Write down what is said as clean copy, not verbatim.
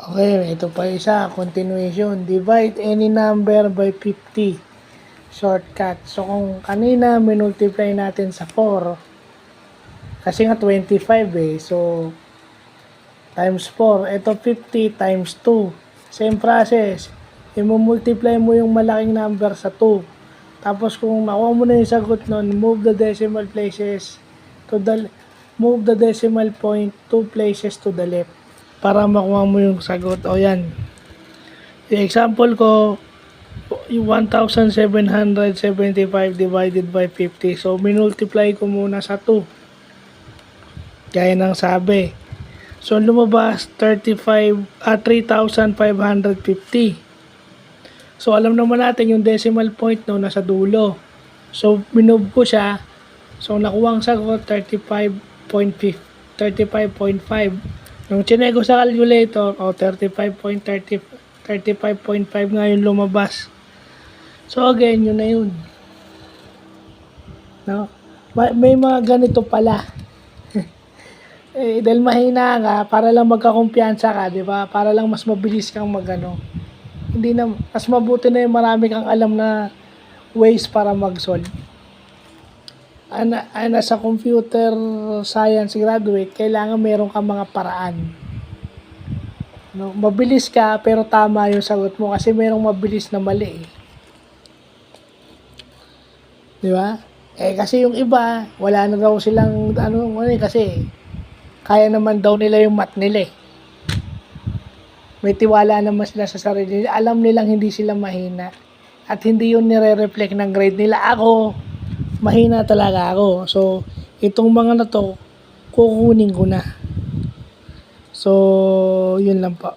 Okay, ito pa isa, continuation. Divide any number by 50. Shortcut. So, kung kanina, minultiply natin sa 4. Kasi nga 25 eh. So, times 4. Ito 50 times 2. Same process. I-multiply mo yung malaking number sa 2. Tapos kung nakuha mo na yung sagot nun, move the decimal places to the move the decimal point 2 places to the left para makuha mo yung sagot. O yan. Yung example ko, yung 1,775 divided by 50. So, minultiply ko muna sa 2. Gaya ng sabi. So, lumabas 3,550. So, alam naman natin yung decimal point no, nasa dulo. So, minove ko siya. So, nakuha ang sagot 35.5. Nung chinego sa calculator, 35.5 nga yung lumabas. So, again, yun na yun. No? May mga ganito pala. Dahil mahina ka, para lang magkakumpiyansa ka, di ba? Para lang mas mabilis kang magano. Hindi na, mas mabuti na yung marami kang alam na ways para mag-solve. Sa computer science graduate, kailangan meron kang mga paraan. No, mabilis ka pero tama yung sagot mo kasi merong mabilis na mali eh. Di ba? Kasi yung iba, wala na daw silang kasi kaya naman daw nila yung math nila eh. May tiwala naman sila sa sarili nila. Alam nilang hindi sila mahina. At hindi yun nire-reflect ng grade nila. Ako, mahina talaga ako. So, itong mga na to, kukunin ko na. So, yun lang po.